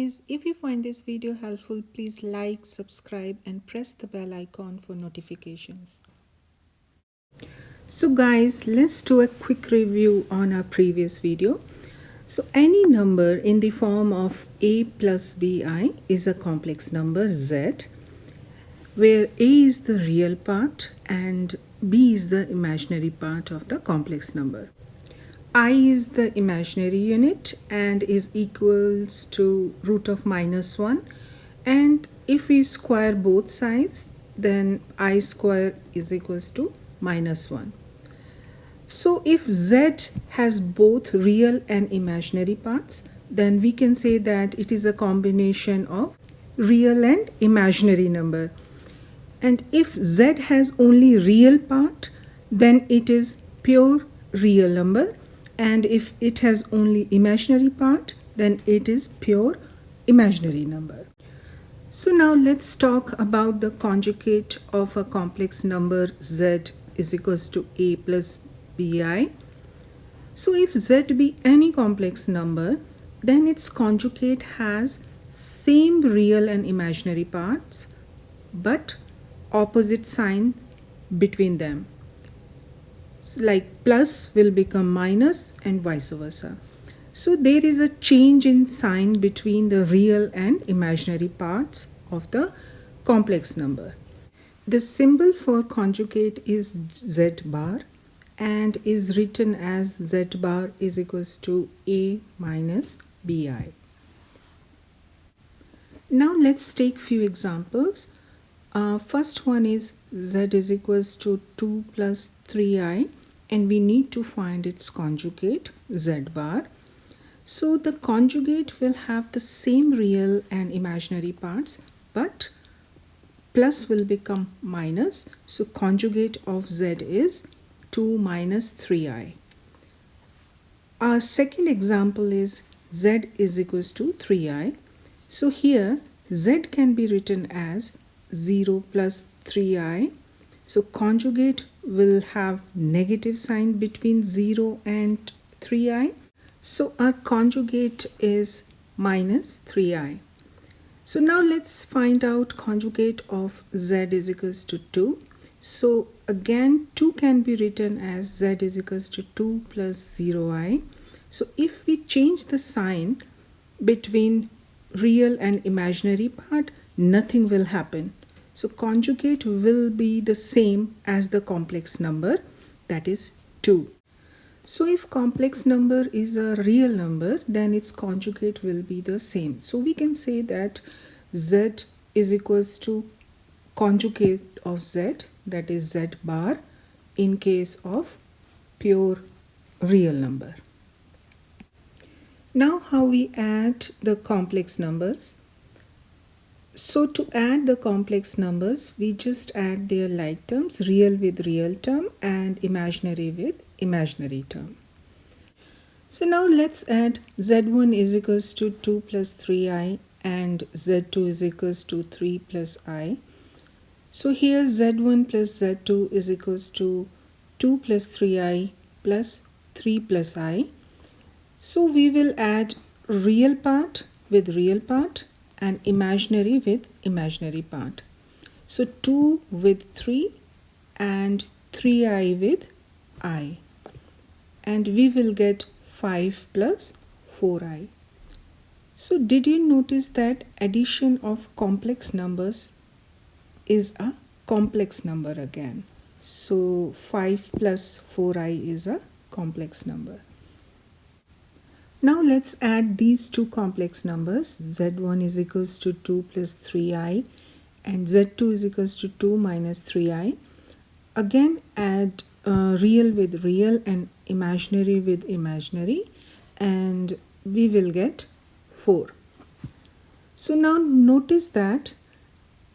guys, if you find this video helpful, please like, subscribe and press the bell icon for notifications. So guys, let's do a quick review on our previous video. So any number in the form of a plus bi is a complex number z, where a is the real part and b is the imaginary part of the complex number. I is the imaginary unit and is equals to root of -1, and if we square both sides, then I square is equals to -1. So if z has both real and imaginary parts, then we can say that it is a combination of real and imaginary number. And if z has only real part, then it is pure real number. And if it has only imaginary part, then it is pure imaginary number. So now let's talk about the conjugate of a complex number z is equals to a plus bi. So if z be any complex number, then its conjugate has same real and imaginary parts but opposite sign between them. Like plus will become minus and vice versa. So there is a change in sign between the real and imaginary parts of the complex number. The symbol for conjugate is z bar and is written as z bar is equals to a minus bi. Now let's take few examples. First one is z is equals to 2 plus 3i, and we need to find its conjugate z bar. So the conjugate will have the same real and imaginary parts, but plus will become minus. So conjugate of z is 2 minus 3i. Our second example is z is equals to 3i. So here z can be written as 0 plus 3i. So conjugate will have negative sign between 0 and 3i. So our conjugate is minus 3i. So now let's find out conjugate of z is equals to 2. So again 2 can be written as z is equals to 2 plus 0i. So if we change the sign between real and imaginary part, nothing will happen. So conjugate will be the same as the complex number, that is 2. So if complex number is a real number, then its conjugate will be the same. So we can say that z is equals to conjugate of z, that is z bar, in case of pure real number. Now how we add the complex numbers. So to add the complex numbers, we just add their like terms, real with real term and imaginary with imaginary term. So now let's add z1 is equals to 2 plus 3i and z2 is equals to 3 plus i. So here z1 plus z2 is equals to 2 plus 3i plus 3 plus i. So we will add real part with real part and imaginary with imaginary part. So 2 with 3 and 3i with I. And we will get 5 plus 4i. So did you notice that addition of complex numbers is a complex number again? So 5 plus 4i is a complex number. Now let's add these two complex numbers. z1 is equals to 2 plus 3i and z2 is equals to 2 minus 3i. Again add real with real and imaginary with imaginary, and we will get 4. So now notice that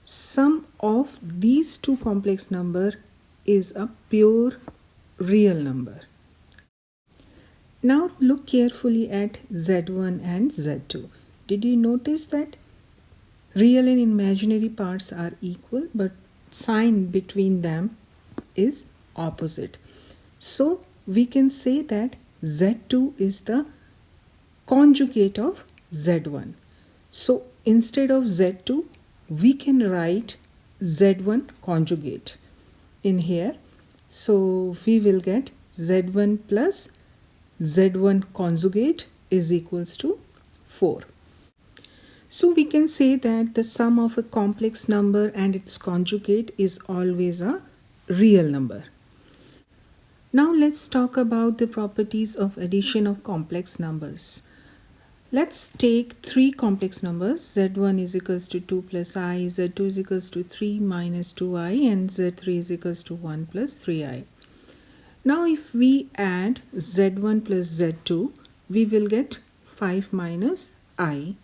sum of these two complex number is a pure real number. Now look carefully at z1 and z2. Did you notice that real and imaginary parts are equal, but sign between them is opposite? So we can say that z2 is the conjugate of z1. So instead of Z2, we can write Z1 conjugate in here. So we will get Z1 plus Z1 conjugate is equals to 4. So we can say that the sum of a complex number and its conjugate is always a real number. Now let's talk about the properties of addition of complex numbers. Let's take three complex numbers. Z1 is equals to 2 plus I, Z2 is equals to 3 minus 2I, and Z3 is equals to 1 plus 3I. Now if we add Z1 plus Z2, we will get 5 minus I.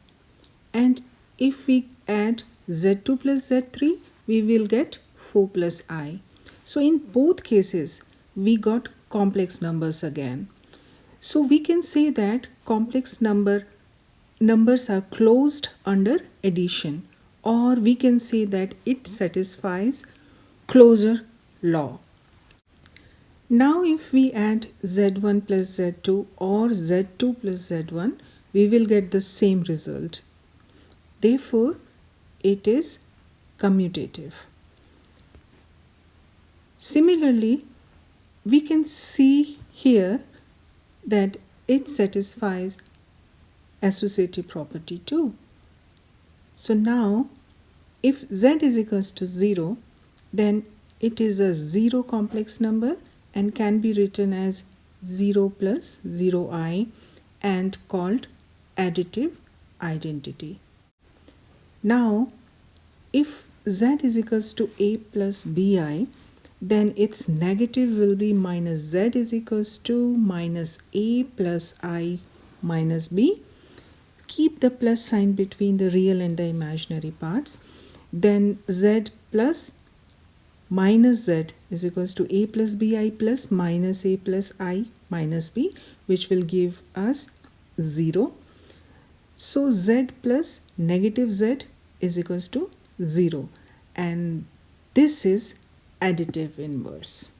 And if we add Z2 plus Z3, we will get 4 plus I. So in both cases, we got complex numbers again. So we can say that complex numbers are closed under addition, or we can say that it satisfies closure law. Now if we add Z1 plus Z2 or Z2 plus Z1, we will get the same result. Therefore, it is commutative. Similarly, we can see here that it satisfies associative property too. So now, if Z is equals to 0, then it is a 0 complex number and can be written as 0 plus 0I and called additive identity. Now, if Z is equals to A plus BI, then its negative will be minus Z is equals to minus A plus I minus B. Keep the plus sign between the real and the imaginary parts. Then Z plus minus Z is equals to A plus BI plus minus A plus I minus B, which will give us 0. So Z plus negative Z is equals to 0, and this is additive inverse.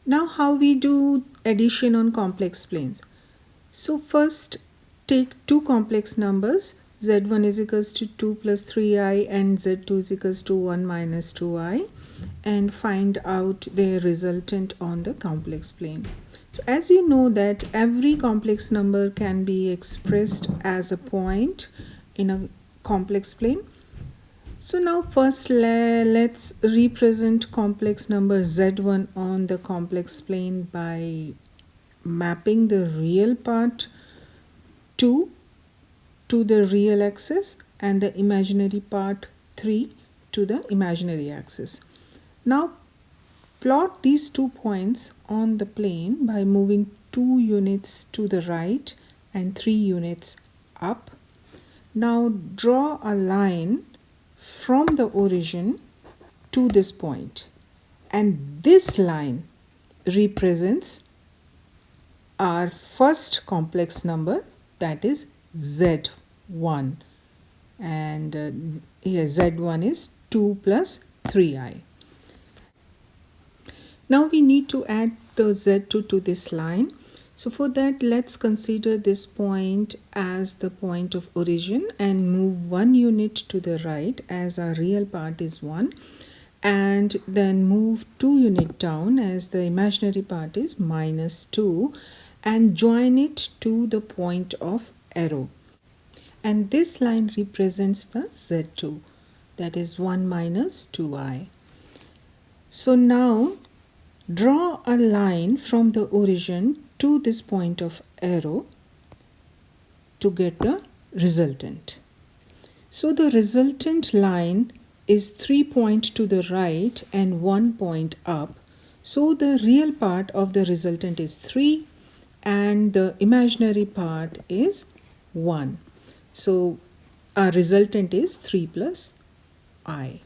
Now how we do addition on complex planes? So first take two complex numbers, Z1 is equals to 2 plus 3I and Z2 is equals to 1 minus 2I, and find out their resultant on the complex plane. So as you know that every complex number can be expressed as a point in a complex plane. So now first let's represent complex number Z1 on the complex plane by mapping the real part 2 to the real axis and the imaginary part 3 to the imaginary axis. Now plot these 2 points on the plane by moving 2 units to the right and 3 units up. Now draw a line from the origin to this point, and this line represents our first complex number, that is Z1, and here Z1 is 2 plus 3I. Now we need to add the Z2 to this line. So for that, let's consider this point as the point of origin and move 1 unit to the right as our real part is 1, and then move 2 unit down as the imaginary part is minus 2, and join it to the point of arrow. And this line represents the Z2, that is 1 minus 2I. So now draw a line from the origin to this point of arrow to get the resultant. So the resultant line is 3 points to the right and 1 point up. So the real part of the resultant is 3 and the imaginary part is 1. So our resultant is 3 plus I.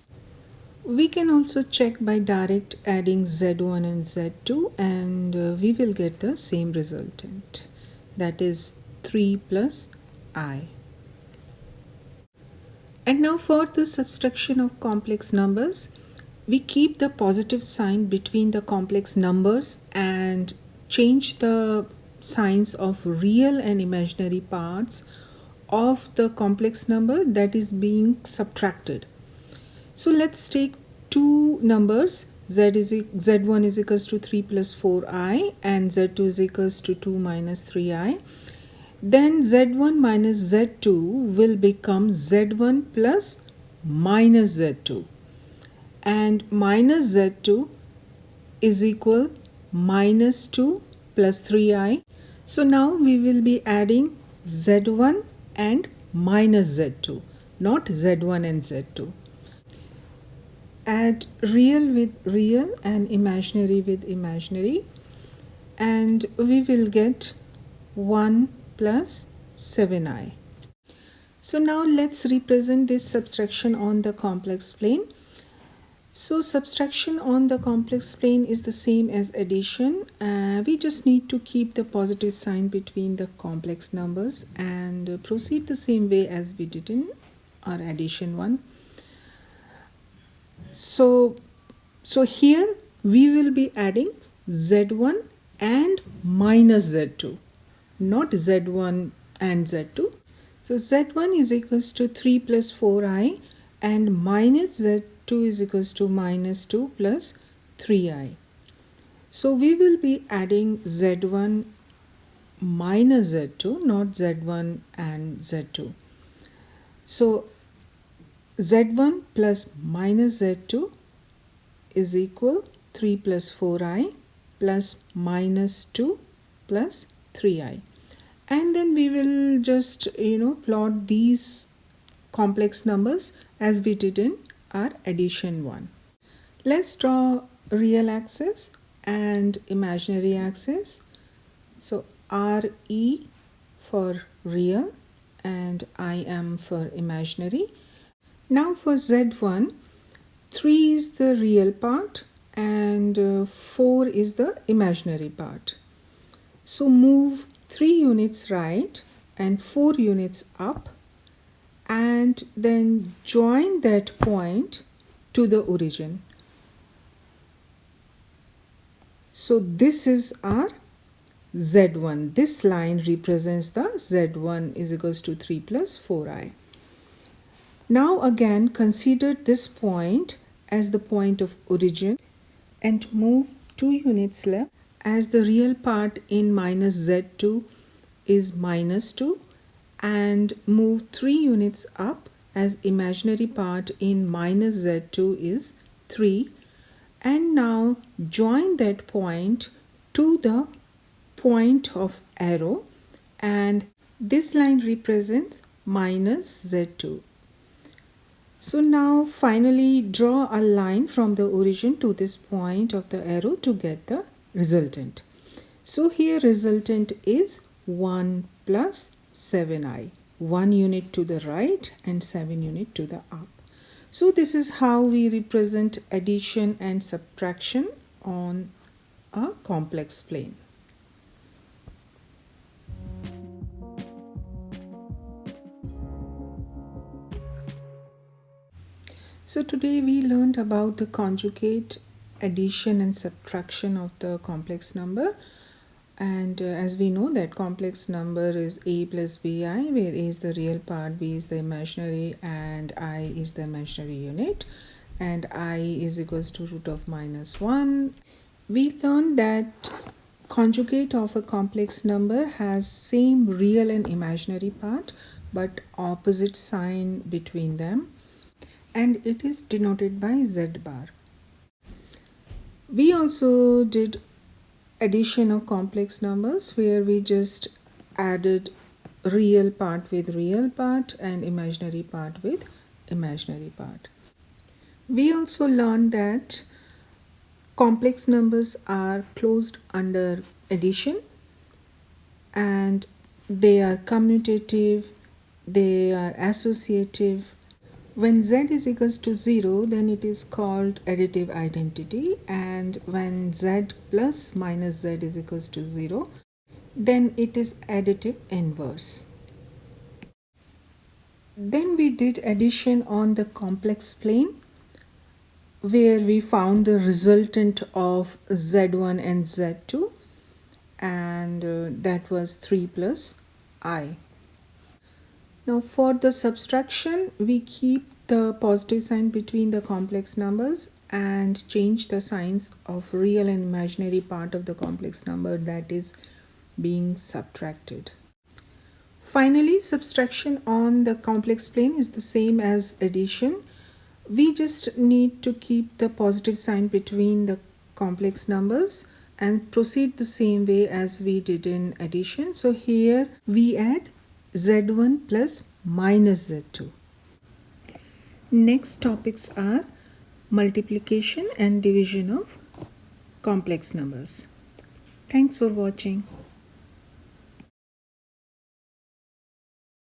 We can also check by direct adding Z1 and Z2, and we will get the same resultant, that is 3 plus I. And now for the subtraction of complex numbers, we keep the positive sign between the complex numbers and change the signs of real and imaginary parts of the complex number that is being subtracted. So let's take two numbers, z1 is equals to 3 plus 4i and z2 is equals to 2 minus 3i. Then z1 minus z2 will become z1 plus minus z2, and minus z2 is equal minus 2 plus 3i. So now we will be adding z1 and minus z2, not z1 and z2. Add real with real and imaginary with imaginary, and we will get 1 plus 7i. So now let's represent this subtraction on the complex plane. So subtraction on the complex plane is the same as addition. We just need to keep the positive sign between the complex numbers and proceed the same way as we did in our addition one. So here we will be adding z1 and minus z2, not z1 and z2. So z1 is equals to 3 plus 4i and minus z2 is equals to minus 2 plus 3i. So we will be adding z1 minus z2, not z1 and z2. So z1 plus minus z2 is equal 3 plus 4i plus minus 2 plus 3i. And then we will just plot these complex numbers as we did in our addition one. Let's draw real axis and imaginary axis. So RE for real and IM for imaginary. Now for Z1, 3 is the real part and 4 is the imaginary part. So move 3 units right and 4 units up and then join that point to the origin. So this is our Z1. This line represents the Z1 is equals to 3 plus 4i. Now again consider this point as the point of origin and move 2 units left, as the real part in minus z2 is minus 2, and move 3 units up as imaginary part in minus z2 is 3, and now join that point to the point of arrow, and this line represents minus z2. So now finally draw a line from the origin to this point of the arrow to get the resultant. So here resultant is 1 plus 7i, 1 unit to the right and 7 unit to the up. So this is how we represent addition and subtraction on a complex plane. So today we learned about the conjugate addition and subtraction of the complex number, and as we know that complex number is a plus bi, where a is the real part, b is the imaginary, and I is the imaginary unit, and I is equals to root of minus 1. We learned that conjugate of a complex number has same real and imaginary part but opposite sign between them, and it is denoted by z bar. We also did addition of complex numbers where we just added real part with real part and imaginary part with imaginary part. We also learned that complex numbers are closed under addition and they are commutative, they are associative. When z is equals to 0, then it is called additive identity, and when z plus minus z is equals to 0, then it is additive inverse. Then we did addition on the complex plane, where we found the resultant of z1 and z2, and that was 3 plus I. Now for the subtraction, we keep the positive sign between the complex numbers and change the signs of real and imaginary part of the complex number that is being subtracted. Finally, subtraction on the complex plane is the same as addition. We just need to keep the positive sign between the complex numbers and proceed the same way as we did in addition. So here we add z1 plus minus z2. Next topics are multiplication and division of complex numbers. Thanks for watching.